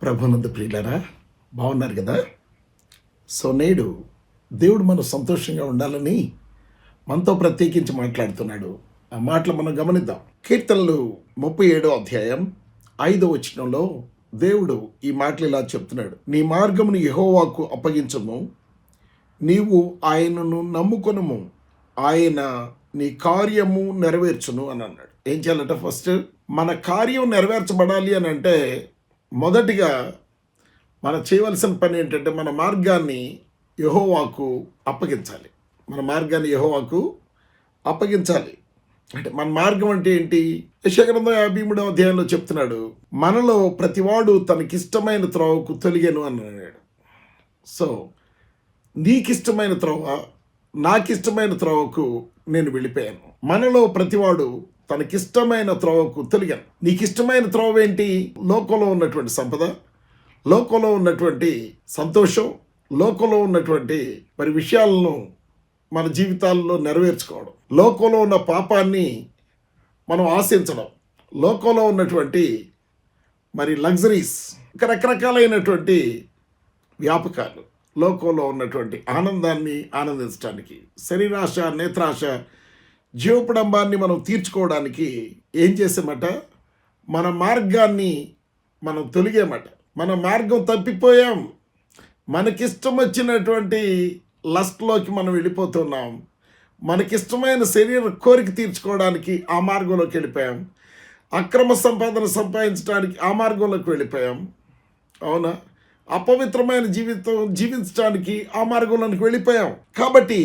ప్రభునందు ప్రియులారా, బాగున్నారు కదా. సో నేడు దేవుడు మనం సంతోషంగా ఉండాలని మనతో ప్రత్యేకించి మాట్లాడుతున్నాడు. ఆ మాటలు మనం గమనిద్దాం. కీర్తనలు 37 5 దేవుడు ఈ మాటలు ఇలా చెప్తున్నాడు. నీ మార్గమును యెహోవాకు అప్పగించము, నీవు ఆయనను నమ్ముకొనుము, ఆయన నీ కార్యము నెరవేర్చును అని అన్నాడు. ఏం చేయాలంటే ఫస్ట్ మన కార్యం నెరవేర్చబడాలి అని అంటే మొదటిగా మనం చేయవలసిన పని ఏంటంటే మన మార్గాన్ని యెహోవాకు అప్పగించాలి. అంటే మన మార్గం అంటే ఏంటి? యెషయా గ్రంథం 53 చెప్తున్నాడు, మనలో ప్రతివాడు తనకిష్టమైన త్రోవకు తొలిగెను అని అన్నాడు. సో నీకిష్టమైన త్రోవ, నాకిష్టమైన త్రోవకు నేను వెళ్ళిపోయాను. మనలో ప్రతివాడు తనకిష్టమైన త్రోవకు తొలిగాను. నీకిష్టమైన త్రోవ ఏంటి? లోకంలో ఉన్నటువంటి సంపద, లోకంలో ఉన్నటువంటి సంతోషం, లోకంలో ఉన్నటువంటి మరి విషయాలను మన జీవితాల్లో నెరవేర్చుకోవడం, లోకంలో ఉన్న పాపాన్ని మనం ఆశించడం, లోకంలో ఉన్నటువంటి మరి లగ్జరీస్, రకరకాలైనటువంటి వ్యాపకాలు, లోకంలో ఉన్నటువంటి ఆనందాన్ని ఆనందించడానికి, శరీరాశ, నేత్రాశ, జీవపడంబాన్ని మనం తీర్చుకోవడానికి ఏం చేసామట? మన మార్గాన్ని మనం తొలిగామట. మన మార్గం తప్పిపోయాం. మనకిష్టం వచ్చినటువంటి లస్ట్లోకి మనం వెళ్ళిపోతున్నాం. మనకిష్టమైన శరీర కోరిక తీర్చుకోవడానికి ఆ మార్గంలోకి వెళ్ళిపోయాం. అక్రమ సంపాదన సంపాదించడానికి ఆ మార్గంలోకి వెళ్ళిపోయాం. అవునా? అపవిత్రమైన జీవితం జీవించడానికి ఆ మార్గంలోకి వెళ్ళిపోయాం. కాబట్టి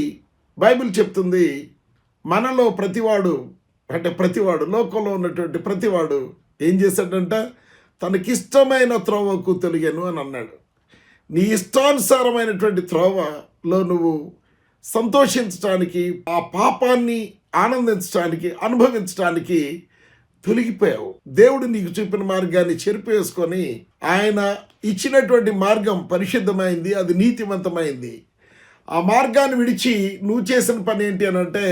బైబిల్ చెప్తుంది, మనలో ప్రతివాడు లోకంలో ఉన్నటువంటి ప్రతివాడు ఏం చేశాడంట? తనకిష్టమైన త్రోవకు తొలిగాను అని అన్నాడు. నీ ఇష్టానుసారమైనటువంటి త్రోవలో నువ్వు సంతోషించడానికి, ఆ పాపాన్ని ఆనందించడానికి, అనుభవించడానికి తొలగిపోయావు. దేవుడు నీకు చూపిన మార్గాన్ని చెరిపేసుకొని ఆయన ఇచ్చినటువంటి మార్గం పరిశుద్ధమైంది, అది నీతివంతమైంది. ఆ మార్గాన్ని విడిచి నువ్వు చేసిన పని ఏంటి అని అంటే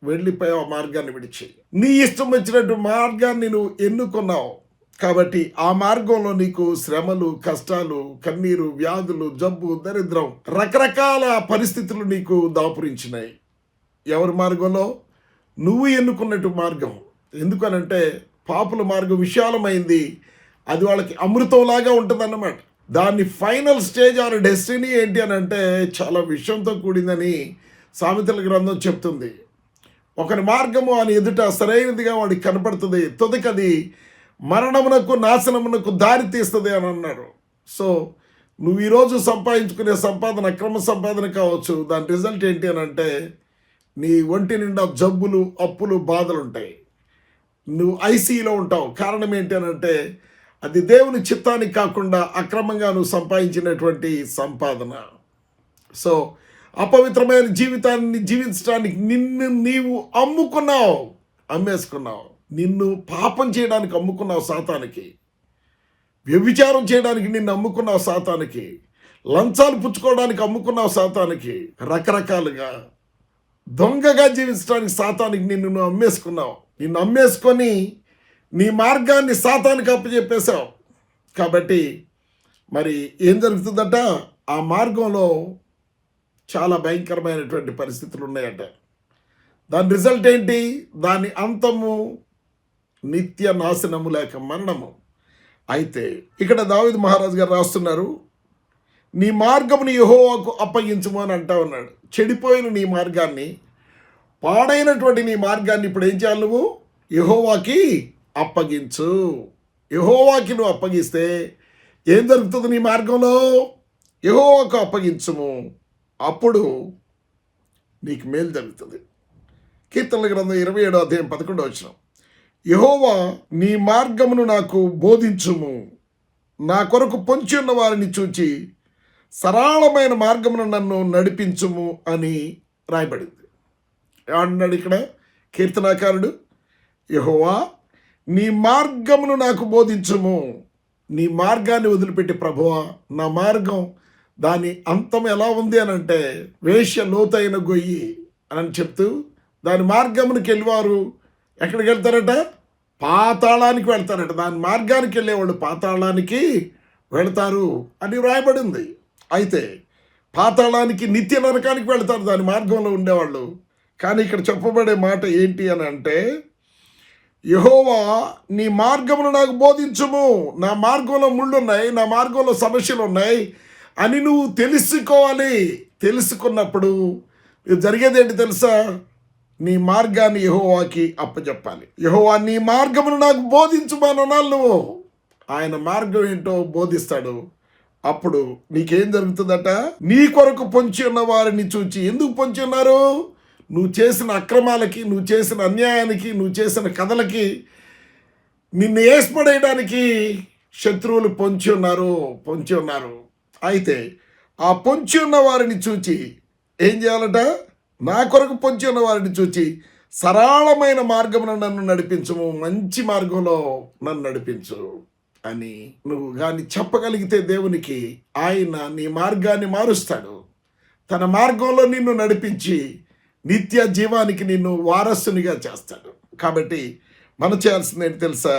వెళ్ళిపోయావు. ఆ మార్గాన్ని విడిచి నీ ఇష్టం వచ్చినట్టు మార్గాన్ని నువ్వు ఎన్నుకున్నావు. కాబట్టి ఆ మార్గంలో నీకు శ్రమలు, కష్టాలు, కన్నీరు, వ్యాధులు, జబ్బు, దరిద్రం, రకరకాల పరిస్థితులు నీకు దాపురించినాయి. ఎవరి మార్గంలో? నువ్వు ఎన్నుకున్నట్టు మార్గం. ఎందుకనంటే పాపుల మార్గం విశాలమైంది, అది వాళ్ళకి అమృతంలాగా ఉంటుందన్నమాట. దాన్ని ఫైనల్ స్టేజ్ ఆర్ డెస్టినీ ఏంటి అని అంటే చాలా విషయంతో కూడిందని సామెతల గ్రంథం చెప్తుంది. ఒకరి మార్గము అని ఎదుట సరైనదిగా వాడికి కనపడుతుంది, తుదకది మరణమునకు, నాశనమునకు దారి తీస్తుంది అని అన్నాడు. సో నువ్వు ఈరోజు సంపాదించుకునే సంపాదన అక్రమ సంపాదన కావచ్చు. దాని రిజల్ట్ ఏంటి అని అంటే నీ ఒంటి నిండా జబ్బులు, అప్పులు, బాధలు ఉంటాయి. నువ్వు ఐసీలో ఉంటావు. కారణం ఏంటి అని అంటే అది దేవుని చిత్తానికి కాకుండా అక్రమంగా నువ్వు సంపాదించినటువంటి సంపాదన. సో అపవిత్రమైన జీవితాన్ని జీవించడానికి నిన్ను నీవు అమ్మేసుకున్నావు. నిన్ను పాపం చేయడానికి అమ్ముకున్నావు సాతానికి. వ్యభిచారం చేయడానికి నిన్ను అమ్ముకున్నావు సాతానికి. లంచాలు పుచ్చుకోవడానికి అమ్ముకున్నావు సాతానికి. రకరకాలుగా దొంగగా జీవించడానికి సాతానికి నిన్ను అమ్మేసుకున్నావు. నిన్ను అమ్మేసుకొని నీ మార్గాన్ని సాతానికి అప్పచెప్పేశావు. కాబట్టి మరి ఏం జరుగుతుందట? ఆ మార్గంలో చాలా భయంకరమైనటువంటి పరిస్థితులు ఉన్నాయట. దాని రిజల్ట్ ఏంటి? దాని అంతము నిత్య నాశనము లేక మరణము. అయితే ఇక్కడ దావీదు మహారాజు గారు రాస్తున్నారు, నీ మార్గముని యెహోవాకు అప్పగించుము అని అంటా ఉన్నాడు. చెడిపోయిన నీ మార్గాన్ని, పాడైనటువంటి నీ మార్గాన్ని ఇప్పుడు ఏం చేయాలి? నువ్వు యెహోవాకి అప్పగించు. యెహోవాకి నువ్వు అప్పగిస్తే ఏం జరుగుతుంది? నీ మార్గంలో యెహోవాకు అప్పగించుము, అప్పుడు నీకు మేలు జరుగుతుంది. కీర్తనల గ్రంథం 27 యెహోవా నీ మార్గమును నాకు బోధించుము, నా కొరకు పొంచి ఉన్న వారిని చూచి సరళమైన మార్గమును నన్ను నడిపించుము అని రాయబడింది. ఏమన్నాడు ఇక్కడ కీర్తనాకారుడు? యెహోవా నీ మార్గమును నాకు బోధించుము. నీ మార్గాన్ని వదిలిపెట్టి, ప్రభువా నా మార్గం దాని అంతం ఎలా ఉంది అని అంటే వేశ్య లోతైన గొయ్యి అని చెప్తూ దాని మార్గమునికి వెళ్ళేవారు ఎక్కడికి వెళ్తారట? పాతాళానికి వెళ్తారట. దాని మార్గానికి వెళ్ళేవాళ్ళు పాతాళానికి వెళతారు అని వ్రాయబడింది. అయితే పాతాళానికి, నిత్య నరకానికి వెళతారు దాని మార్గంలో ఉండేవాళ్ళు. కానీ ఇక్కడ చెప్పబడే మాట ఏంటి అని అంటే, యెహోవా నీ మార్గమును నాకు బోధించుము, నా మార్గంలో ముళ్ళున్నాయి, నా మార్గంలో సమస్యలు ఉన్నాయి అని నువ్వు తెలుసుకోవాలి. తెలుసుకున్నప్పుడు జరిగేది ఏంటి తెలుసా? నీ మార్గాన్ని యెహోవాకి అప్పచెప్పాలి. యెహోవా నీ మార్గమును నాకు బోధించుమన్నాను నువ్వు. ఆయన మార్గం ఏంటో బోధిస్తాడు. అప్పుడు నీకేం జరుగుతుందట? నీ కొరకు పొంచి ఉన్న వారిని చూచి, ఎందుకు పొంచి ఉన్నారు? నువ్వు చేసిన అక్రమాలకి, నువ్వు చేసిన అన్యాయానికి, నువ్వు చేసిన కథలకి నిన్ను ఏర్పడేయడానికి శత్రువులు పొంచి ఉన్నారు. అయితే ఆ పొంచి ఉన్న వారిని చూచి ఏం చేయాలట? నా కొరకు పొంచి ఉన్న వారిని చూచి సరళమైన మార్గమున నన్ను నడిపించుము, మంచి మార్గంలో నన్ను నడిపించు అని నువ్వు కానీ చెప్పగలిగితే దేవునికి, ఆయన నీ మార్గాన్ని మారుస్తాడు. తన మార్గంలో నిన్ను నడిపించి నిత్య జీవానికి నిన్ను వారసునిగా చేస్తాడు. కాబట్టి మనం చేయాల్సింది ఏంటి తెలుసా?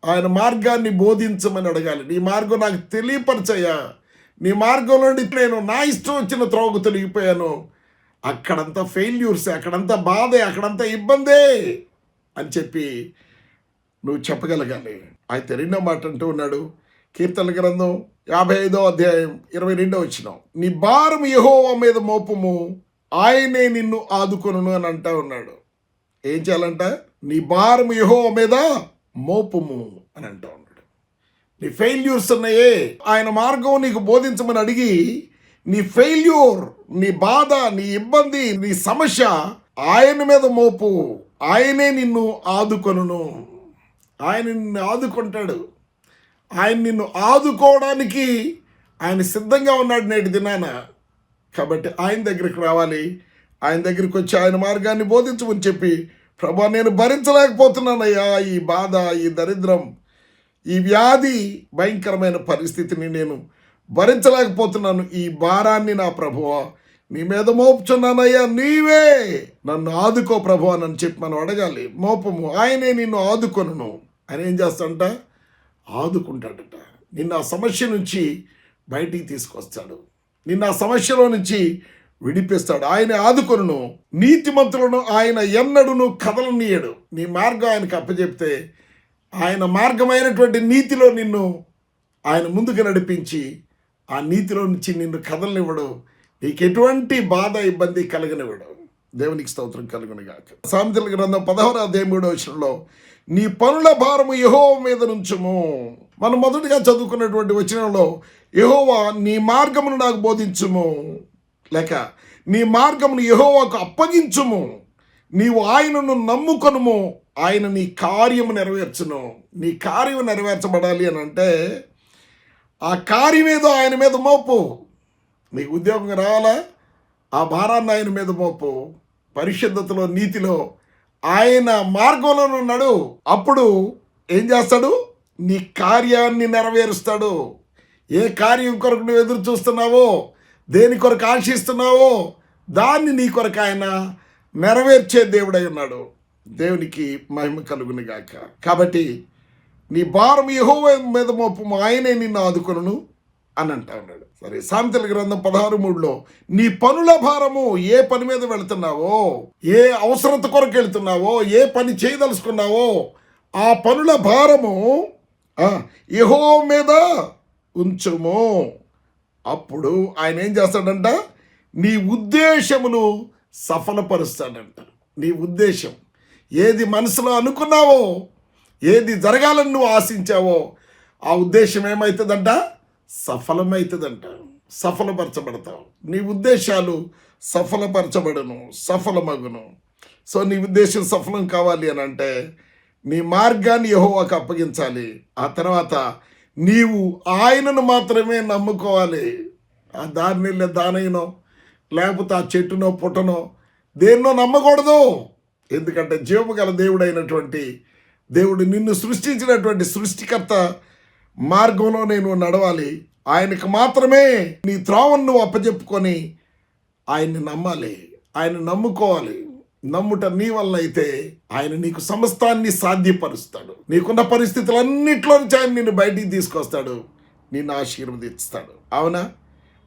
ఆయన మార్గాన్ని బోధించమని అడగాలి. నీ మార్గం నాకు తెలియపరచయ్యా, నీ మార్గంలో నేను నా ఇష్టం వచ్చిన త్రోవకు తొలగిపోయాను, అక్కడంతా ఫెయిల్యూర్స్, అక్కడంతా బాధే, అక్కడంతా ఇబ్బందే అని చెప్పి నువ్వు చెప్పగలగాలి. అయితే రెండో మాట అంటూ ఉన్నాడు, కీర్తనల గ్రంథం 55వ అధ్యాయం 22వ వచనం, నీ భారం యెహోవా మీద మోపుము, ఆయనే నిన్ను ఆదుకొనును అని అంటా ఉన్నాడు. ఏం చేయాలంట? నీ భారం యెహోవా మీద మోపుము అని అంటా ఉన్నాడు. నీ ఫెయిల్యూర్స్ ఉన్నాయే, ఆయన మార్గం నీకు బోధించమని అడిగి, నీ ఫెయిల్యూర్, నీ బాధ, నీ ఇబ్బంది, నీ సమస్య ఆయన మీద మోపు, ఆయనే నిన్ను ఆదుకొనును. ఆయన నిన్ను ఆదుకుంటాడు. ఆయన నిన్ను ఆదుకోవడానికి ఆయన సిద్ధంగా ఉన్నాడు నేటి దినాన. కాబట్టి ఆయన దగ్గరికి రావాలి. ఆయన దగ్గరికి వచ్చి ఆయన మార్గాన్ని బోధించమని చెప్పి, ప్రభువా నేను భరించలేకపోతున్నానయ్యా, ఈ బాధ, ఈ దరిద్రం, ఈ వ్యాధి, భయంకరమైన పరిస్థితిని నేను భరించలేకపోతున్నాను, ఈ భారాన్ని నా ప్రభువా నీ మీద మోపుచున్నానయ్యా, నీవే నన్ను ఆదుకో ప్రభువా అని చెప్పి మనం అడగాలి. మోపము, ఆయనే నిన్ను ఆదుకొనును. ఆయన ఏం చేస్తాడంట? ఆదుకుంటాడట. నిన్న ఆ సమస్య నుంచి బయటికి తీసుకొస్తాడు, నిన్న ఆ సమస్యలో నుంచి విడిపిస్తాడు. ఆయన ఆదుకొనును. నీతిమంతులను ఆయన ఎన్నడును కదలనీయడు. నీ మార్గం ఆయనకు అప్పచెప్తే ఆయన మార్గమైనటువంటి నీతిలో నిన్ను ఆయన ముందుకు నడిపించి ఆ నీతిలో నుంచి నిన్ను కదలనివ్వడు. నీకు ఎటువంటి బాధ, ఇబ్బంది కలగనివ్వడు. దేవునికి స్తోత్రం కలుగునుగాక. సామెతల గ్రంథం 16వ అధ్యాయం 3వ వచనంలో, నీ పనుల భారము యెహోవా మీద నుంచుము. మనం మొదటిగా చదువుకున్నటువంటి వచనంలో, యెహోవా నీ మార్గమును నాకు బోధించుము, లేక నీ మార్గమును యెహోవాకు అప్పగించుము, నీవు ఆయనను నమ్ముకొనుము, ఆయన నీ కార్యము నెరవేర్చును. నీ కార్యం నెరవేర్చబడాలి అని అంటే ఆ కార్యం ఏదో ఆయన మీద మోపు. నీకు ఉద్యోగం రావాలా? ఆ భారాన్ని ఆయన మీద మోపు. పరిశుద్ధతలో, నీతిలో ఆయన మార్గంలో ఉన్నాడు. అప్పుడు ఏం చేస్తాడు? నీ కార్యాన్ని నెరవేరుస్తాడు. ఏ కార్యం కొరకు నువ్వు ఎదురు చూస్తున్నావో, దేని కొరకు ఆశిస్తున్నావో, దాన్ని నీ కొరకు ఆయన నెరవేర్చే దేవుడై ఉన్నాడు. దేవునికి మహిమ కలుగును గాక. కాబట్టి నీ భారం యెహోవా మీద మోపము, ఆయనే నిన్ను ఆదుకొనును అని అంటా ఉన్నాడు. సరే, సామెతల గ్రంథం 16:3లో, నీ పనుల భారము, ఏ పని మీద వెళుతున్నావో, ఏ అవసరత కొరకు వెళుతున్నావో, ఏ పని చేయదలుచుకున్నావో, ఆ పనుల భారము యెహోవా మీద ఉంచుము. అప్పుడు ఆయన ఏం చేస్తాడంట? నీ ఉద్దేశమును సఫలపరుస్తాడంట. నీ ఉద్దేశం ఏది మనసులో అనుకున్నావో, ఏది జరగాలని నువ్వు ఆశించావో, ఆ ఉద్దేశం ఏమవుతుందంట? సఫలమవుతుందంట. సఫలపరచబడతావు. నీ ఉద్దేశాలు సఫలపరచబడను, సఫలమగును. సో నీ ఉద్దేశం సఫలం కావాలి అని అంటే నీ మార్గాన్ని యెహోవాకు అప్పగించాలి. ఆ తర్వాత నీవు ఆయనను మాత్రమే నమ్ముకోవాలి. ఆ దారిని దానైనో, లేకపోతే ఆ చెట్టునో, పుట్టనో, దేన్నో నమ్మకూడదు. ఎందుకంటే జీవము గల దేవుడైనటువంటి దేవుడు, నిన్ను సృష్టించినటువంటి సృష్టికర్త మార్గంలో నేను నడవాలి. ఆయనకు మాత్రమే నీ త్రోవను నువ్వు అప్పచెప్పుకొని ఆయన్ని నమ్మాలి, ఆయన నమ్ముకోవాలి. నమ్ముట నీ వల్ల అయితే ఆయన నీకు సమస్తాన్ని సాధ్యపరుస్తాడు. నీకున్న పరిస్థితులన్నిట్లో నుంచి ఆయన నిన్ను బయటికి తీసుకొస్తాడు. నిన్ను ఆశీర్వదిస్తాడు. అవునా?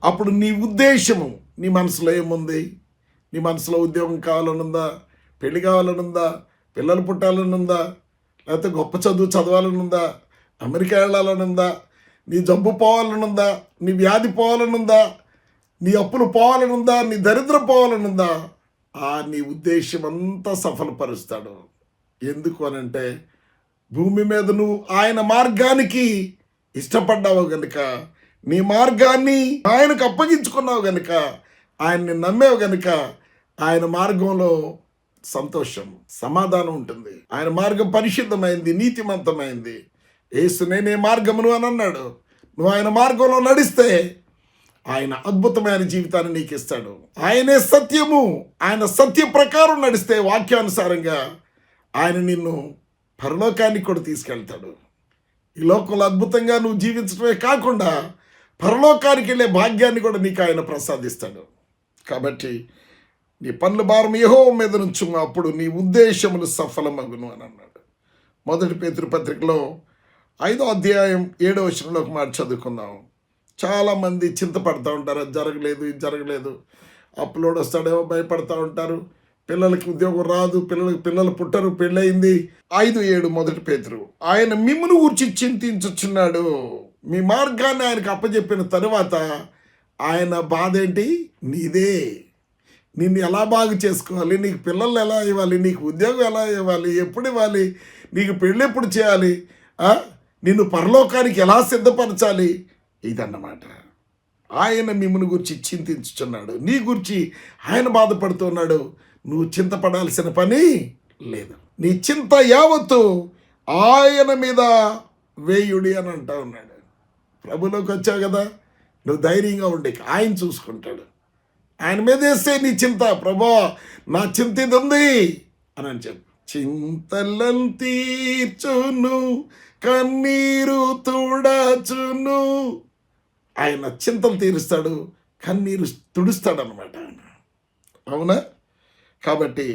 అప్పుడు నీ ఉద్దేశము, నీ మనసులో ఏముంది? నీ మనసులో ఉద్యోగం కావాలనుందా? పెళ్లి కావాలనుందా? పిల్లలు పుట్టాలనుందా? లేకపోతే గొప్ప చదువు చదవాలనుందా? అమెరికా వెళ్ళాలనుందా? నీ జబ్బు పోవాలనుందా? నీ వ్యాధి పోవాలనుందా? నీ అప్పులు పోవాలనుందా? నీ దరిద్రం పోవాలనుందా? నీ ఉద్దేశం అంతా సఫలపరుస్తాడు. ఎందుకు అనంటే, భూమి మీద నువ్వు ఆయన మార్గానికి ఇష్టపడ్డావు గనుక, నీ మార్గాన్ని ఆయనకు అప్పగించుకున్నావు గనుక, ఆయన్ని నమ్మేవు గనుక, ఆయన మార్గంలో సంతోషం, సమాధానం ఉంటుంది. ఆయన మార్గం పరిశుద్ధమైంది, నీతిమంతమైంది. యేసు నేనే మార్గమును అని అన్నాడు. నువ్వు ఆయన మార్గంలో నడిస్తే ఆయన అద్భుతమైన జీవితాన్ని నీకు ఇస్తాడు. ఆయనే సత్యము. ఆయన సత్య ప్రకారం నడిస్తే వాక్యానుసారంగా ఆయన నిన్ను పరలోకానికి కూడా తీసుకెళ్తాడు. ఈ లోకంలో అద్భుతంగా నువ్వు జీవించడమే కాకుండా పరలోకానికి వెళ్ళే భాగ్యాన్ని కూడా నీకు ఆయన ప్రసాదిస్తాడు. కాబట్టి నీ పనుల భారం యెహోవా మీద నుంచు, అప్పుడు నీ ఉద్దేశములు సఫలమగును అని అన్నాడు. 1 పేతురు పత్రికలో 5వ అధ్యాయం 7వ వచనంలో ఒక మాట చదువుకుందాం. చాలామంది చింతపడతా ఉంటారు, అది జరగలేదు, ఇది జరగలేదు, అప్పులోడు వస్తాడేమో భయపడతా ఉంటారు. పిల్లలకి ఉద్యోగం రాదు, పిల్లలు పుట్టరు, పెళ్ళయింది. 5:7 1 పేతురు. ఆయన మిమ్మును గూర్చి చింతించుచున్నాడు. మీ మార్గాన్ని ఆయనకు అప్పచెప్పిన తరువాత ఆయన బాధ ఏంటి? నీదే. నిన్ను ఎలా బాగు చేసుకోవాలి, నీకు పిల్లలు ఎలా ఇవ్వాలి, నీకు ఉద్యోగం ఎలా ఇవ్వాలి, ఎప్పుడు ఇవ్వాలి, నీకు పెళ్ళి ఎప్పుడు చేయాలి, నిన్ను పరలోకానికి ఎలా సిద్ధపరచాలి, ఇదన్నమాట. ఆయన మిమ్మల్ని గురించి చింతించుచున్నాడు. నీ గురించి ఆయన బాధపడుతున్నాడు. నువ్వు చింతపడాల్సిన పని లేదు. నీ చింత యావత్తు ఆయన మీద వేయుడి అని అంటా ఉన్నాడు. ప్రభులోకి వచ్చావు కదా, నువ్వు ధైర్యంగా ఉండి ఆయన చూసుకుంటాడు. ఆయన మీద వేస్తే నీ చింత, ప్రభా నా చింత ఇది ఉంది అని చెప్పు. చింతలను తీర్చును, కన్నీరు తుడచును. ఆయన చింతలు తీరుస్తాడు, కన్నీరు తుడుస్తాడు అన్నమాట. అవునా? కాబట్టి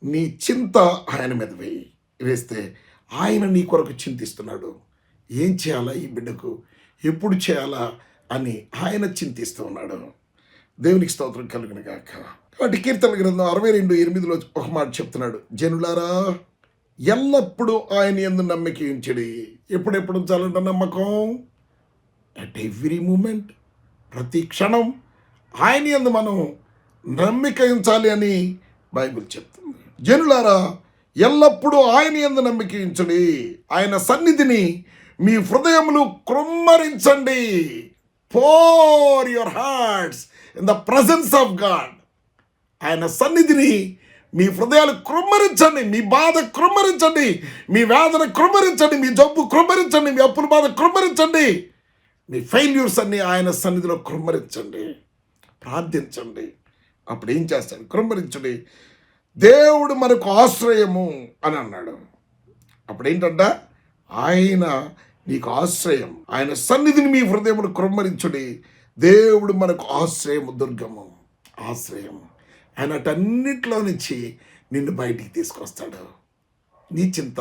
నీ చింత ఆయన మీద వేస్తే ఆయన నీ కొరకు చింతిస్తున్నాడు. ఏం చేయాలా ఈ బిడ్డకు, ఎప్పుడు చేయాలా అని ఆయన చింతిస్తూ ఉన్నాడు. దేవునికి స్తోత్రం కలుగును గాక. కాబట్టి కీర్తన గ్రంథం 62:8 ఒక మాట చెప్తున్నాడు. జనులారా ఎల్లప్పుడూ ఆయన యందు నమ్మిక ఉంచుడి. ఎప్పుడెప్పుడు ఉంచాలంట నమ్మకం? అట్ ఎవ్రీ మూమెంట్, ప్రతి క్షణం ఆయన యందు మనం నమ్మిక ఉంచాలి అని బైబిల్ చెప్తుంది. జనులారా ఎల్లప్పుడూ ఆయన యందు నమ్మిక ఉంచుడి. ఆయన సన్నిధిని మీ హృదయములు కృమ్మరించండి. pour your hearts in the presence of God. ఆయన సన్నిధిని మీ హృదయాలు కృమ్మరించండి. మీ బాధ కృమ్మరించండి, మీ వేదన కృమ్మరించండి, మీ జబ్బు కృమ్మరించండి, మీ అప్పుల బాధ కృమ్మరించండి, మీ ఫెయిల్యూర్స్ అన్ని ఆయన సన్నిధిలో కృమ్మరించండి, ప్రార్థించండి. అప్పుడు ఏం చేస్తాడు? కృమ్మరించండి. దేవుడు మనకు ఆశ్రయము అని అన్నాడు. అప్పుడు ఏంటంట? ఆయన నీకు ఆశ్రయం. ఆయన సన్నిధిని మీ హృదయమును కృమ్మరించుడి. దేవుడు మనకు ఆశ్రయము, దుర్గము, ఆశ్రయం. ఆయన అటన్నిటిలో నుంచి నిన్ను బయటికి తీసుకొస్తాడు. నీ చింత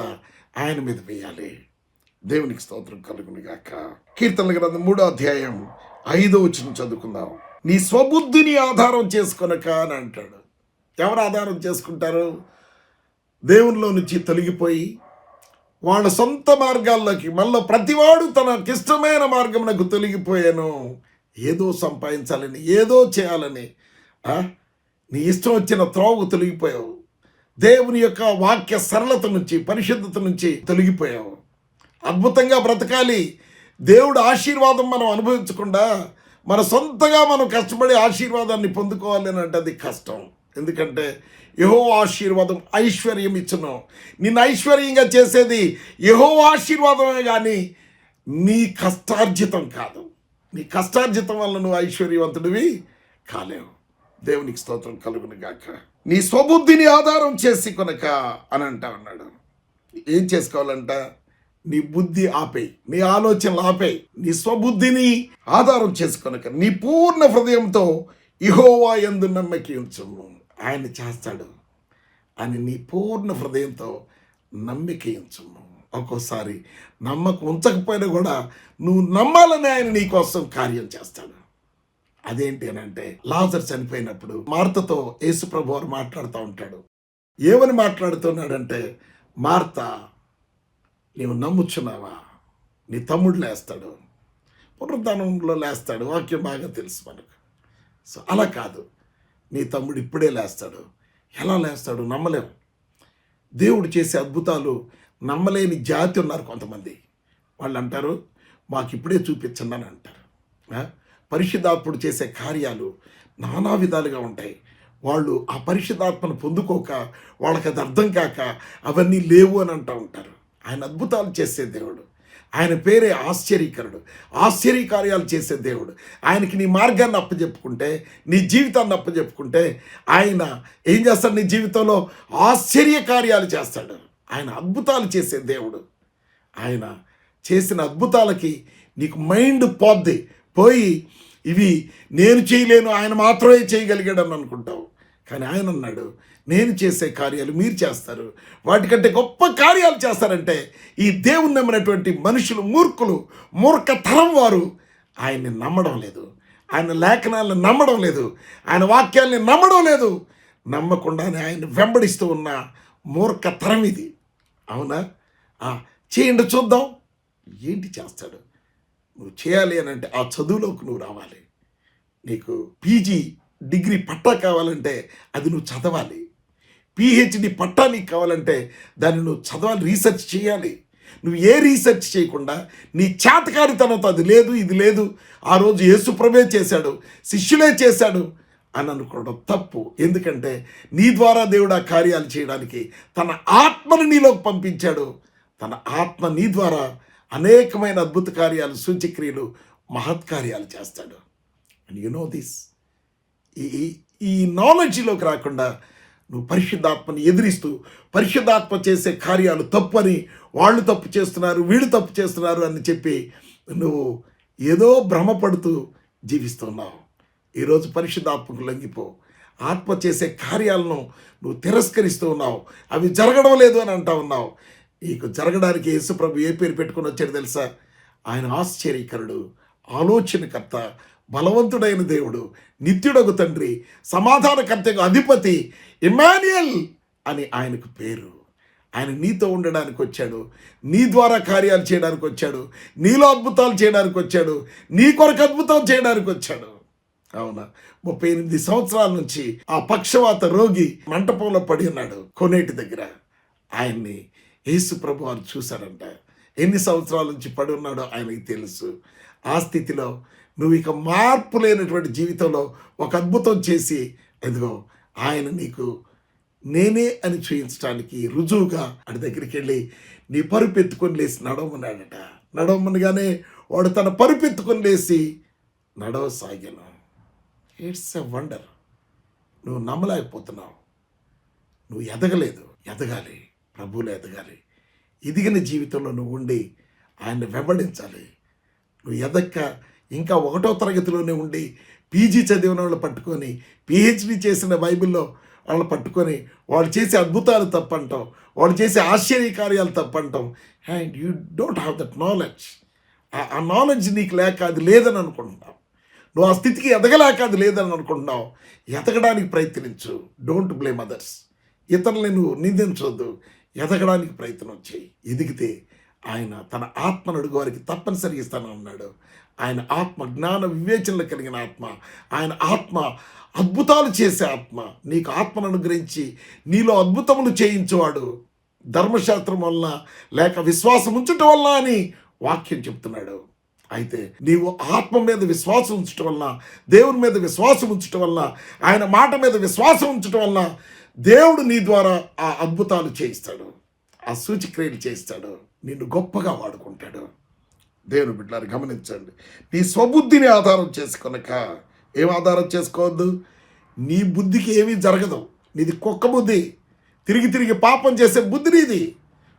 ఆయన మీద వేయాలి. దేవునికి స్తోత్రం కలుగును గాక. కీర్తనల గ్రంథం 3వ అధ్యాయం 5వ వచనం చదువుకుందాం. నీ స్వబుద్ధిని ఆధారం చేసుకొనక అని అంటాడు. ఎవరు ఆధారం చేసుకుంటారు? దేవునిలో నుంచి తొలగిపోయి వాళ్ళ సొంత మార్గాల్లోకి, మళ్ళీ ప్రతివాడు తనకిష్టమైన మార్గమునకు తొలగిపోయాను. ఏదో సంపాదించాలని, ఏదో చేయాలని నీ ఇష్టం వచ్చిన త్రోవకు తొలగిపోయావు. దేవుని యొక్క వాక్య సరళత నుంచి, పరిశుద్ధత నుంచి తొలగిపోయావు. అద్భుతంగా బ్రతకాలి, దేవుడు ఆశీర్వాదం మనం అనుభవించకుండా మన సొంతగా మనం కష్టపడి ఆశీర్వాదాన్ని పొందుకోవాలి అని అంటే అది కష్టం. ఎందుకంటే యెహోవా ఆశీర్వాదం ఐశ్వర్యం ఇచ్చును. నిన్ను ఐశ్వర్యంగా చేసేది యెహోవా ఆశీర్వాదమే కానీ నీ కష్టార్జితం కాదు. నీ కష్టార్జితం వల్ల నువ్వు ఐశ్వర్యవంతుడివి కాలేవు. దేవునికి స్తోత్రం కలుగును గాక. నీ స్వబుద్ధిని ఆధారం చేసి కొనక అని అంటా ఉన్నాడు. ఏం చేసుకోవాలంట? నీ బుద్ధి ఆపేయి, నీ ఆలోచనలు ఆపేయి. నీ స్వబుద్ధిని ఆధారం చేసుకొనక నీ పూర్ణ హృదయంతో యెహోవా యందు నమ్మిక ఉంచుము. ఆయన చేస్తాడు అని నీ పూర్ణ హృదయంతో నమ్మిక ఉంచుము. ఒక్కోసారి నమ్మకం ఉంచకపోయినా కూడా నువ్వు నమ్మాలని ఆయన నీ కోసం కార్యం చేస్తాడు. అదేంటి అని అంటే, లాజరు చనిపోయినప్పుడు మార్తతో యేసు ప్రభు వారు మాట్లాడుతూ ఉంటాడు. ఏమని మాట్లాడుతున్నాడంటే, మార్త, నీవు నమ్ముచున్నావా? నీ తమ్ముడు లేస్తాడు, పునరుద్ధానంలో లేస్తాడు. వాక్యం బాగా తెలుసు మనకు. సో అలా కాదు, నీ తమ్ముడు ఇప్పుడే లేస్తాడు. ఎలా లేస్తాడు? నమ్మలేము. దేవుడు చేసే అద్భుతాలు నమ్మలేని జాతి ఉన్నారు కొంతమంది. వాళ్ళు అంటారు, మాకు ఇప్పుడే చూపించండి అని అంటారు. పరిశుద్ధాత్ముడు చేసే కార్యాలు నానా విధాలుగా ఉంటాయి. వాళ్ళు ఆ పరిశుద్ధాత్మను పొందుకోక, వాళ్ళకి అది అర్థం కాక అవన్నీ లేవు అని అంటూ ఉంటారు. ఆయన అద్భుతాలు చేసే దేవుడు. ఆయన పేరే ఆశ్చర్యకరుడు. ఆశ్చర్యకార్యాలు చేసే దేవుడు. ఆయనకి నీ మార్గాన్ని అప్పచెప్పుకుంటే, నీ జీవితాన్ని అప్పచెప్పుకుంటే, ఆయన ఏం చేస్తాడు? నీ జీవితంలో ఆశ్చర్యకార్యాలు చేస్తాడు. ఆయన అద్భుతాలు చేసే దేవుడు. ఆయన చేసిన అద్భుతాలకి నీకు మైండ్ పోయి ఇవి నేను చేయలేను, ఆయన మాత్రమే చేయగలిగాడని అనుకుంటావు. కానీ ఆయన అన్నాడు, నేను చేసే కార్యాలు మీరు చేస్తారు, వాటికంటే గొప్ప కార్యాలు చేస్తారంటే ఈ దేవుని నమ్మినటువంటి మనుషులు మూర్ఖతరం వారు ఆయన్ని నమ్మడం లేదు, ఆయన లేఖనాలను నమ్మడం లేదు, ఆయన వాక్యాల్ని నమ్మడం లేదు. నమ్మకుండానే ఆయన వెంబడిస్తూ ఉన్న మూర్ఖతరం ఇది. అవునా? చేయండి చూద్దాం. ఏంటి చేస్తాడు? నువ్వు చేయాలి అని అంటే ఆ చదువులోకి నువ్వు రావాలి. నీకు పీజీ డిగ్రీ పట్టా కావాలంటే అది నువ్వు చదవాలి. పిహెచ్డి పట్టా నీకు కావాలంటే దాన్ని నువ్వు చదవాలి, రీసెర్చ్ చేయాలి. నువ్వు ఏ రీసెర్చ్ చేయకుండా నీ చేతకారితనంతో అది లేదు ఇది లేదు, ఆ రోజు యేసుప్రభువే చేశాడు, శిష్యులే చేశాడు అని అనుకోవడం తప్పు. ఎందుకంటే నీ ద్వారా దేవుడు ఆ కార్యాలు చేయడానికి తన ఆత్మను నీలోకి పంపించాడు. తన ఆత్మ నీ ద్వారా అనేకమైన అద్భుత కార్యాలు, సూచక్రియలు, మహత్కార్యాలు చేస్తాడు. And you know this. ఈ నాలెడ్జ్లోకి రాకుండా నువ్వు పరిశుద్ధాత్మని ఎదిరిస్తూ పరిశుద్ధాత్మ చేసే కార్యాలు తప్పని, వాళ్ళు తప్పు చేస్తున్నారు, వీళ్ళు తప్పు చేస్తున్నారు అని చెప్పి నువ్వు ఏదో భ్రమపడుతూ జీవిస్తున్నావు. ఈరోజు పరిశుద్ధాత్మకు లొంగిపో. ఆత్మ చేసే కార్యాలను నువ్వు తిరస్కరిస్తూ ఉన్నావు, అవి జరగడం లేదు అని అంటా ఉన్నావు. నీకు జరగడానికి యేసుప్రభు ఏ పేరు పెట్టుకుని వచ్చాడు తెలుసా? ఆయన ఆశ్చర్యకరుడు, ఆలోచనకర్త, బలవంతుడైన దేవుడు, నిత్యుడగు తండ్రి, సమాధానకర్తకు అధిపతి, ఇమ్మాన్యుయల్ అని ఆయనకు పేరు. ఆయన నీతో ఉండడానికి వచ్చాడు, నీ ద్వారా కార్యాలు చేయడానికి వచ్చాడు, నీలో అద్భుతాలు చేయడానికి వచ్చాడు, నీ కొరకు అద్భుతం చేయడానికి వచ్చాడు. అవునా? 38 సంవత్సరాల నుంచి ఆ పక్షవాత రోగి మంటపంలో పడి ఉన్నాడు కోనేటి దగ్గర. ఆయన్ని యేసు ప్రభు వారు చూశారంట. ఎన్ని సంవత్సరాల నుంచి పడి ఉన్నాడో ఆయనకి తెలుసు. ఆ స్థితిలో నువ్వు ఇక మార్పు లేనటువంటి జీవితంలో ఒక అద్భుతం చేసి, ఎదుగో ఆయన నీకు నేనే అని చూపించడానికి రుజువుగా అడి దగ్గరికి వెళ్ళి నీ పరుపు ఎత్తుకొని లేచి నడవమన్నాడట. నడవమనగానే వాడు తన పరుపు ఎత్తుకొని లేచి నడవసాగాను. It's a wonder. నువ్వు నమ్మలేకపోతున్నావు, నువ్వు ఎదగలేదు. ఎదగాలి, ప్రభువులో ఎదగాలి. ఎదిగిన జీవితంలో నువ్వు ఉండి ఆయన్ని వెంబడించాలి. నువ్వు ఎదక్క ఇంకా 1వ తరగతిలోనే ఉండి పీజీ చదివిన వాళ్ళు పట్టుకొని, పిహెచ్డి చేసిన బైబిల్లో వాళ్ళు పట్టుకొని వాళ్ళు చేసే అద్భుతాలు తప్పంటాం, వాళ్ళు చేసే ఆశ్చర్యకార్యాలు తప్పంటాం. And you don't have that knowledge. ఆ నాలెడ్జ్ నీకు లేక అది లేదని అనుకుంటున్నావు. నువ్వు ఆ స్థితికి ఎదగలేక అది లేదని అనుకుంటున్నావు. ఎదగడానికి ప్రయత్నించు. Don't blame others. ఇతరులని నువ్వు నిందించవద్దు. ఎదగడానికి ప్రయత్నం చేయి. ఎదిగితే ఆయన తన ఆత్మను అడుగు వారికి తప్పనిసరిగా ఇస్తానన్నాడు. ఆయన ఆత్మ జ్ఞాన వివేచనలు కలిగిన ఆత్మ, ఆయన ఆత్మ అద్భుతాలు చేసే ఆత్మ. నీకు ఆత్మను అనుగ్రహించి నీలో అద్భుతములు చేయించేవాడు. ధర్మశాస్త్రం వల్ల లేక విశ్వాసం ఉంచటం వల్ల అని వాక్యం చెప్తున్నాడు. అయితే నీవు ఆత్మ మీద విశ్వాసం ఉంచటం వల్ల, దేవుని మీద విశ్వాసం ఉంచటం వల్ల, ఆయన మాట మీద విశ్వాసం ఉంచటం వల్ల దేవుడు నీ ద్వారా ఆ అద్భుతాలు చేయిస్తాడు, ఆ సూచక్రియలు చేయిస్తాడు, నిన్ను గొప్పగా వాడుకుంటాడు. దేవుని బిడ్డలారు గమనించండి. నీ స్వబుద్ధిని ఆధారం చేసుకొనక. ఏం ఆధారం చేసుకోవద్దు? నీ బుద్ధికి ఏమీ జరగదు. నీది కుక్క బుద్ధి, తిరిగి తిరిగి పాపం చేసే బుద్ధి నీది.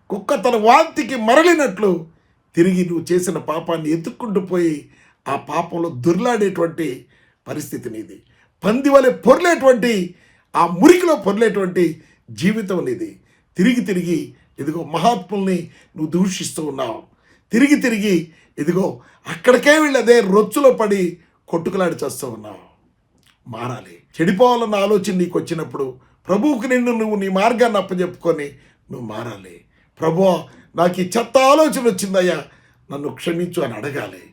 కుక్క తన వాంతికి మరలినట్లు తిరిగి నువ్వు చేసిన పాపాన్ని ఎత్తుక్కుంటూ పోయి ఆ పాపంలో దుర్లాడేటువంటి పరిస్థితి నీది. పంది వలె పొర్లేటువంటి, ఆ మురికిలో పొర్లేటువంటి జీవితం నీది. తిరిగి తిరిగి ఇదిగో మహాత్ముల్ని నువ్వు దూషిస్తూ ఉన్నావు. తిరిగి తిరిగి ఇదిగో అక్కడికే వెళ్ళి అదే రొచ్చులో పడి కొట్టుకులాడి చేస్తూ ఉన్నావు. మారాలి. చెడిపోవాలన్న ఆలోచన నీకు వచ్చినప్పుడు ప్రభువుకి నువ్వు నీ మార్గాన్ని అప్పచెప్పుకొని నువ్వు మారాలి. ప్రభువా, నాకు ఈ చెత్త ఆలోచన వచ్చిందయ్యా, నన్ను క్షమించు అని అడగాలి.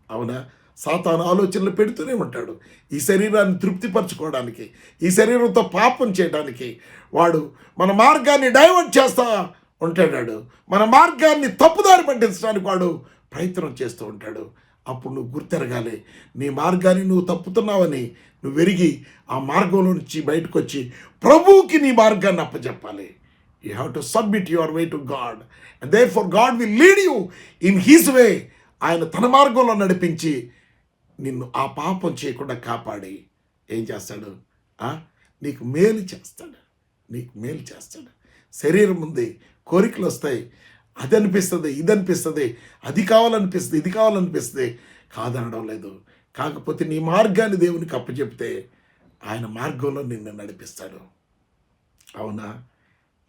అవునా? సాతాను ఆలోచనలు పెడుతూనే ఉంటాడు. ఈ శరీరాన్ని తృప్తిపరచుకోవడానికి, ఈ శరీరంతో పాపం చేయడానికి వాడు మన మార్గాన్ని డైవర్ట్ చేస్తా ఉంటాడు. మన మార్గాన్ని తప్పుదారి పట్టించడానికి వాడు ప్రయత్నం చేస్తూ ఉంటాడు. అప్పుడు నువ్వు గుర్తెరగాలి, నీ మార్గాన్ని నువ్వు తప్పుతున్నావని నువ్వు ఎరిగి ఆ మార్గంలో నుంచి బయటకు వచ్చి ప్రభువుకి నీ మార్గాన్ని అప్పచెప్పాలి. You have to submit your way to God, and therefore God will lead you in his way. ఆయన తన మార్గంలో నడిపించి నిన్ను ఆ పాపం చేయకుండా కాపాడి ఏం చేస్తాడు? నీకు మేలు చేస్తాడు. నీకు మేలు చేస్తాడు. శరీరం ఉంది, కోరికలు వస్తాయి, అది అనిపిస్తుంది, ఇది అనిపిస్తుంది, అది కావాలనిపిస్తుంది, ఇది కావాలనిపిస్తుంది, కాదనడం లేదు. కాకపోతే నీ మార్గాన్ని దేవునికి అప్పచెప్తే ఆయన మార్గంలో నిన్ను నడిపిస్తాడు. అవునా?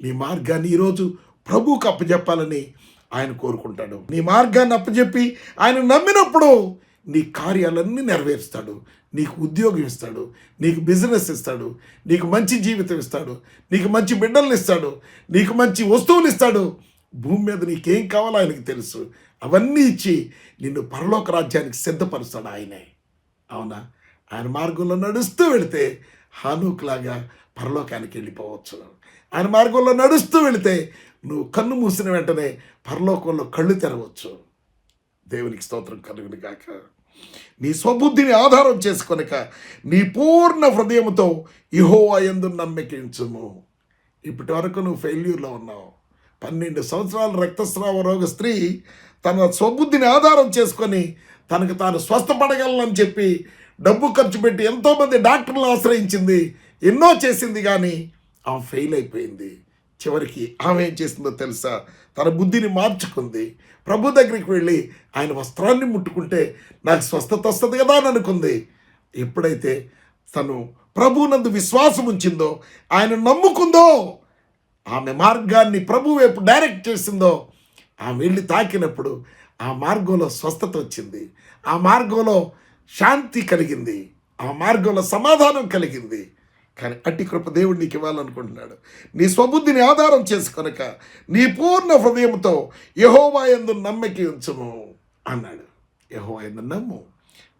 నీ మార్గాన్ని ఈరోజు ప్రభువుకు అప్పచెప్పాలని ఆయన కోరుకుంటాడు. నీ మార్గాన్ని అప్పచెప్పి ఆయన నమ్మినప్పుడు నీ కార్యాలన్నీ నెరవేరుస్తాడు. నీకు ఉద్యోగం ఇస్తాడు, నీకు బిజినెస్ ఇస్తాడు, నీకు మంచి జీవితం ఇస్తాడు, నీకు మంచి బిడ్డలను ఇస్తాడు, నీకు మంచి వస్తువులు ఇస్తాడు. భూమి మీద నీకేం కావాలో ఆయనకి తెలుసు. అవన్నీ ఇచ్చి నిన్ను పరలోక రాజ్యానికి సిద్ధపరుస్తాడు ఆయనే. అవునా? ఆయన మార్గంలో నడుస్తూ వెళితే హానూకులాగా పరలోకానికి వెళ్ళిపోవచ్చు. ఆయన మార్గంలో నడుస్తూ వెళితే నువ్వు కన్ను మూసిన వెంటనే పరలోకంలో కళ్ళు తెరవచ్చు. దేవునికి స్తోత్రం కలుగును గాక. నీ స్వబుద్ధిని ఆధారం చేసుకొనక నీ పూర్ణ హృదయంతో యెహోవా యందు నమ్మిక ఉంచుము. ఇప్పటి వరకు నువ్వు ఫెయిల్యూర్లో ఉన్నావు. 12 సంవత్సరాల రక్తస్రావ రోగ స్త్రీ తన స్వబుద్ధిని ఆధారం చేసుకొని తనకు తాను స్వస్థపడగలనని చెప్పి డబ్బు ఖర్చు పెట్టి ఎంతోమంది డాక్టర్లు ఆశ్రయించింది, ఎన్నో చేసింది, కానీ ఆమె ఫెయిల్ అయిపోయింది. చివరికి ఆమె ఏం చేసిందో తెలుసా? తన బుద్ధిని మార్చుకుంది. ప్రభు దగ్గరికి వెళ్ళి ఆయన వస్త్రాన్ని ముట్టుకుంటే నాకు స్వస్థత వస్తుంది కదా అని అనుకుంది. ఎప్పుడైతే తను ప్రభువునందు విశ్వాసం ఉంచిందో, ఆయన నమ్ముకుందో, ఆమె మార్గాన్ని ప్రభు వైపు డైరెక్ట్ చేసిందో, ఆమె వెళ్ళి తాకినప్పుడు ఆ మార్గంలో స్వస్థత వచ్చింది, ఆ మార్గంలో శాంతి కలిగింది, ఆ మార్గంలో సమాధానం కలిగింది. కానీ అట్టి కృప దేవుడు నీకు ఇవ్వాలనుకుంటున్నాడు. నీ స్వబుద్ధిని ఆధారం చేసుకొనక నీ పూర్ణ హృదయంతో యెహోవా యందు నమ్మిక ఉంచుము అన్నాడు. యెహోవా యందు నమ్ము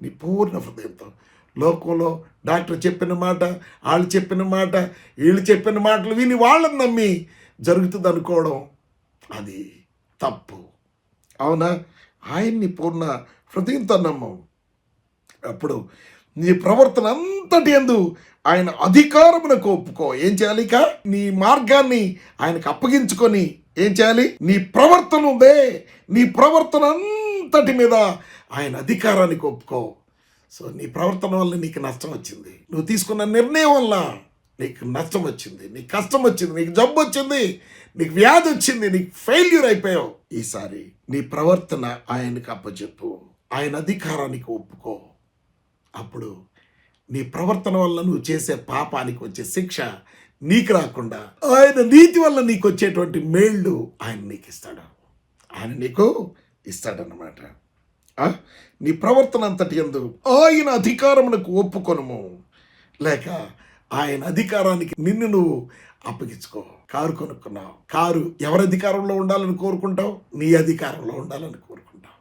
నీ పూర్ణ హృదయంతో. లోకంలో డాక్టర్ చెప్పిన మాట, వాళ్ళు చెప్పిన మాట, వీళ్ళు చెప్పిన మాటలు విని వాళ్ళని నమ్మి జరుగుతుంది అనుకోవడం అది తప్పు. అవునా? ఆయన్ని పూర్ణ హృదయంతో నమ్ము. అప్పుడు నీ ప్రవర్తన అంతటి యందు ఆయన అధికారమునకు ఒప్పుకో. ఏం చేయాలి? ఇక నీ మార్గాన్ని ఆయనకు అప్పగించుకొని ఏం చేయాలి? నీ ప్రవర్తన ఉందే, నీ ప్రవర్తన అంతటి మీద ఆయన అధికారానికి ఒప్పుకో. సో నీ ప్రవర్తన వల్ల నీకు నష్టం వచ్చింది, నువ్వు తీసుకున్న నిర్ణయం వల్ల నీకు నష్టం వచ్చింది, నీకు కష్టం వచ్చింది, నీకు జబ్బు వచ్చింది, నీకు వ్యాధి వచ్చింది, నీకు ఫెయిల్యూర్ అయిపోయావు. ఈసారి నీ ప్రవర్తన ఆయనకు అప్పచెప్పు, ఆయన అధికారానికి ఒప్పుకో. అప్పుడు నీ ప్రవర్తన వల్ల నువ్వు చేసే పాపానికి వచ్చే శిక్ష నీకు రాకుండా ఆయన నీతి వల్ల నీకు వచ్చేటువంటి మేళ్ళు ఆయన నీకు ఇస్తాడు. ఆయన నీకు ఇస్తాడన్నమాట. నీ ప్రవర్తన అంతటి యందు ఆయన అధికారమునకు ఒప్పుకొనుము, లేక ఆయన అధికారానికి నిన్ను నువ్వు అప్పగించుకో. కారు కొనుక్కున్నావు, కారు ఎవరి అధికారంలో ఉండాలని కోరుకుంటావు? నీ అధికారంలో ఉండాలని కోరుకుంటావు,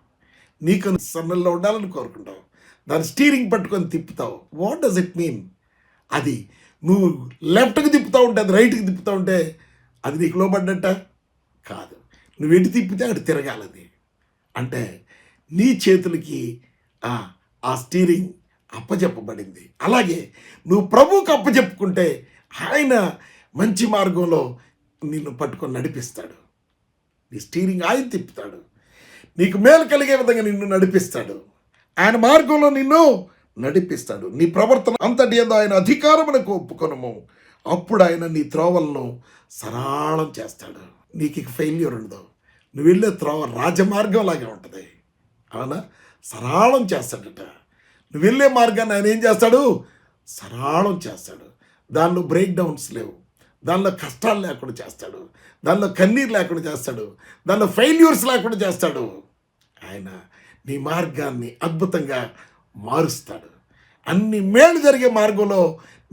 నీ సన్నల్లో ఉండాలని కోరుకుంటావు. దాని స్టీరింగ్ పట్టుకొని తిప్పుతావు. What does it mean? అది నువ్వు లెఫ్ట్కి తిప్పుతూ ఉంటే, అది రైట్కి తిప్పుతూ ఉంటే అది నీకు లోబడ్డట కాదు. నువ్వు ఎటు తిప్పితే అటు తిరగాలది. అంటే నీ చేతులకి ఆ స్టీరింగ్ అప్పచెప్పబడింది. అలాగే నువ్వు ప్రభువుకు అప్పచెప్పుకుంటే ఆయన మంచి మార్గంలో నిన్ను పట్టుకొని నడిపిస్తాడు. నీ స్టీరింగ్ ఆయన తిప్పుతాడు, నీకు మేలు కలిగే విధంగా నిన్ను నడిపిస్తాడు, ఆయన మార్గంలో నిన్ను నడిపిస్తాడు. నీ ప్రవర్తన అంతటి యందు ఆయన అధికారమునకు ఒప్పుకొనుము, అప్పుడు ఆయన నీ త్రోవలను సరళం చేస్తాడు. నీకు ఇక ఫెయిల్యూర్ ఉండదు. నువ్వు వెళ్ళే త్రోవ రాజమార్గం లాగా ఉంటుంది. అవునా? సరళం చేస్తాడట. నువ్వు వెళ్ళే మార్గాన్ని ఆయన ఏం చేస్తాడు? సరళం చేస్తాడు. దానిలో బ్రేక్ డౌన్స్ లేవు, దానిలో కష్టాలు లేకుండా చేస్తాడు, దానిలో కన్నీరు లేకుండా చేస్తాడు, దానిలో ఫెయిల్యూర్స్ లేకుండా చేస్తాడు. ఆయన నీ మార్గాన్ని అద్భుతంగా మారుస్తాడు. అన్ని మేలు జరిగే మార్గంలో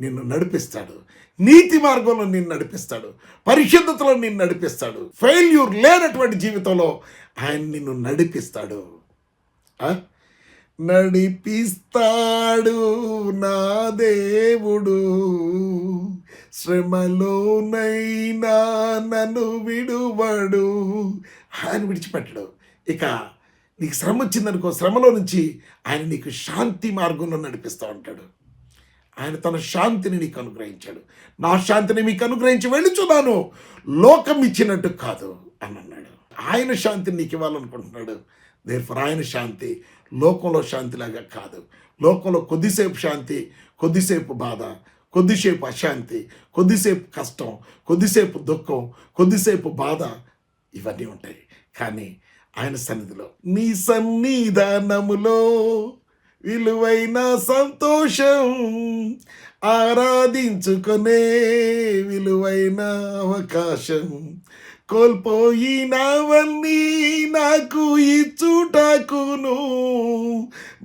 నిన్ను నడిపిస్తాడు, నీతి మార్గంలో నిన్ను నడిపిస్తాడు, పరిశుద్ధతలో నిన్ను నడిపిస్తాడు. ఫెయిల్యూర్ లేనటువంటి జీవితంలో ఆయన నిన్ను నడిపిస్తాడు. నడిపిస్తాడు నా దేవుడు, శ్రమలోనైనా నన్ను విడువడు. ఆయన విడిచిపెట్టడు. ఇక నీకు శ్రమ వచ్చిందనుకో, శ్రమలో నుంచి ఆయన నీకు శాంతి మార్గంలో నడిపిస్తూ ఉంటాడు. ఆయన తన శాంతిని నీకు అనుగ్రహించాడు. నా శాంతిని మీకు అనుగ్రహించి వెళ్ళుచున్నాను, లోకం ఇచ్చినట్టు కాదు అని అన్నాడు. ఆయన శాంతిని నీకు ఇవ్వాలనుకుంటున్నాడు. దేర్ఫోర్ ఆయన శాంతి లోకంలో శాంతిలాగా కాదు. లోకంలో కొద్దిసేపు శాంతి, కొద్దిసేపు బాధ, కొద్దిసేపు అశాంతి, కొద్దిసేపు కష్టం, కొద్దిసేపు దుఃఖం, కొద్దిసేపు బాధ, ఇవన్నీ ఉంటాయి. కానీ ఆయన సన్నిధిలో, నీ సన్నిధానములో విలువైన సంతోషం, ఆరాధించుకునే విలువైన అవకాశం, కోల్పోయినవన్నీ నాకు ఇచ్చుటకును,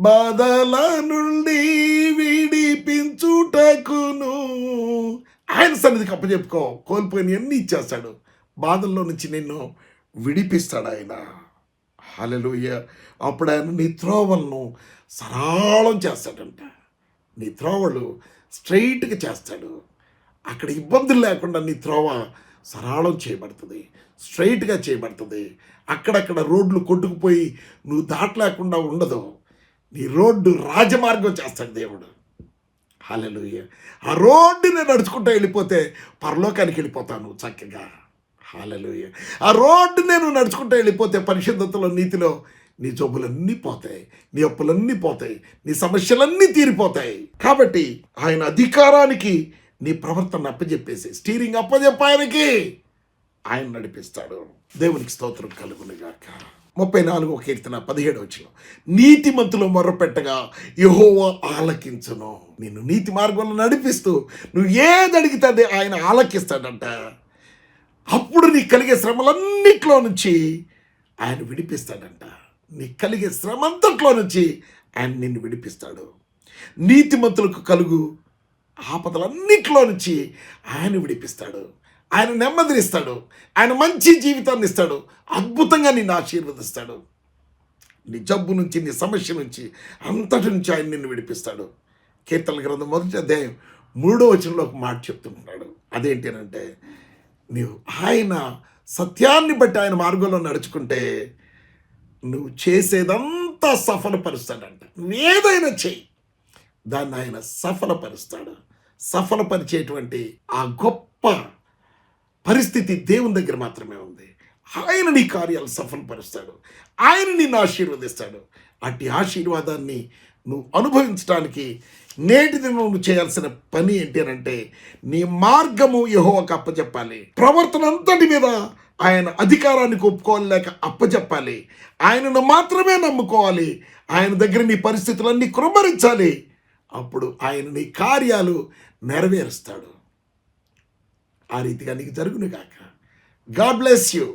బాధల నుండి విడిపించుటకును. ఆయన సన్నిధికి అప్పచెప్పుకో. కోల్పోయిన అన్నీ ఇచ్చేస్తాడు. బాధల్లో నుంచి నిన్ను విడిపిస్తాడు ఆయన. హల్లెలూయా. అప్పుడు ఆయన నీ త్రోవలను సరళం చేస్తాడంట. నీ త్రోవలు స్ట్రైట్గా చేస్తాడు. అక్కడ ఇబ్బందులు లేకుండా నీ త్రోవ సరళం చేయబడుతుంది, స్ట్రైట్గా చేయబడుతుంది. అక్కడక్కడ రోడ్లు కొట్టుకుపోయి నువ్వు దాటలేకుండా ఉండదు. నీ రోడ్డు రాజమార్గం చేస్తాడు దేవుడు. హల్లెలూయా. ఆ రోడ్డుని నడుచుకుంటూ వెళ్ళిపోతే పరలోకానికి వెళ్ళిపోతాను చక్కగా. హల్లెలూయా. ఆ రోడ్డు నేను నడుచుకుంటూ వెళ్ళిపోతే పరిశుద్ధతలో, నీతిలో నీ జబ్బులన్నీ పోతాయి, నీ అప్పులన్నీ పోతాయి, నీ సమస్యలన్నీ తీరిపోతాయి. కాబట్టి ఆయన అధికారానికి నీ ప్రవర్తన అప్పచెప్పేసి, స్టీరింగ్ అప్పచెప్పాయనికి ఆయన నడిపిస్తాడు. దేవునికి స్తోత్రం కలుగునుగాక. 34వ కీర్తన 17వ వచనం, నీతిమంతులు మొర్రపెట్టగా యెహోవా ఆలకించును. నిన్ను నీతి మార్గంలో నడిపిస్తూ నువ్వు ఏది అడిగితే అది ఆయన ఆలకిస్తాడంట. అప్పుడు నీకు కలిగే శ్రమలన్నిట్లో నుంచి ఆయన విడిపిస్తాడంట. నీకు కలిగే శ్రమంతట్లో నుంచి ఆయన నిన్ను విడిపిస్తాడు. నీతిమంతులకు కలుగు ఆపదలన్నిట్లో నుంచి ఆయన విడిపిస్తాడు. ఆయన నెమ్మదినిస్తాడు. ఆయన మంచి జీవితాన్ని ఇస్తాడు. అద్భుతంగా నిన్ను ఆశీర్వదిస్తాడు. నీ జబ్బు నుంచి, నీ సమస్య నుంచి, అంతటి నుంచి ఆయన నిన్ను విడిపిస్తాడు. కీర్తనల గ్రంథం 1వ అధ్యాయం 3వ వచనంలో ఒక మాట చెప్తుంటున్నాడు. అదేంటి అంటే, నీవు ఆయన సత్యాన్ని బట్టి ఆయన మార్గంలో నడుచుకుంటే నువ్వు చేసేదంతా సఫలపరుస్తాడంట. నువ్వేదైనా చెయ్యి, దాన్ని ఆయన సఫలపరుస్తాడు. సఫలపరిచేటువంటి ఆ గొప్ప పరిస్థితి దేవుని దగ్గర మాత్రమే ఉంది. ఆయన నీ కార్యాలు సఫలపరుస్తాడు. ఆయన నిన్ను ఆశీర్వదిస్తాడు. అట్టి ఆశీర్వాదాన్ని నువ్వు అనుభవించడానికి నేటిది నువ్వు చేయాల్సిన పని ఏంటి అంటే, నీ మార్గము యెహోవాకు అప్పచెప్పాలి. ప్రవర్తన అంతటి మీద ఆయన అధికారానికి ఒప్పుకోవాలి, లేక అప్పచెప్పాలి. ఆయనను మాత్రమే నమ్ముకోవాలి. ఆయన దగ్గర నీ పరిస్థితులన్నీ కృమ్మరించాలి. అప్పుడు ఆయన నీ కార్యాలు నెరవేరుస్తాడు. ఆ రీతిగా నీకు జరుగును గాక. God bless you.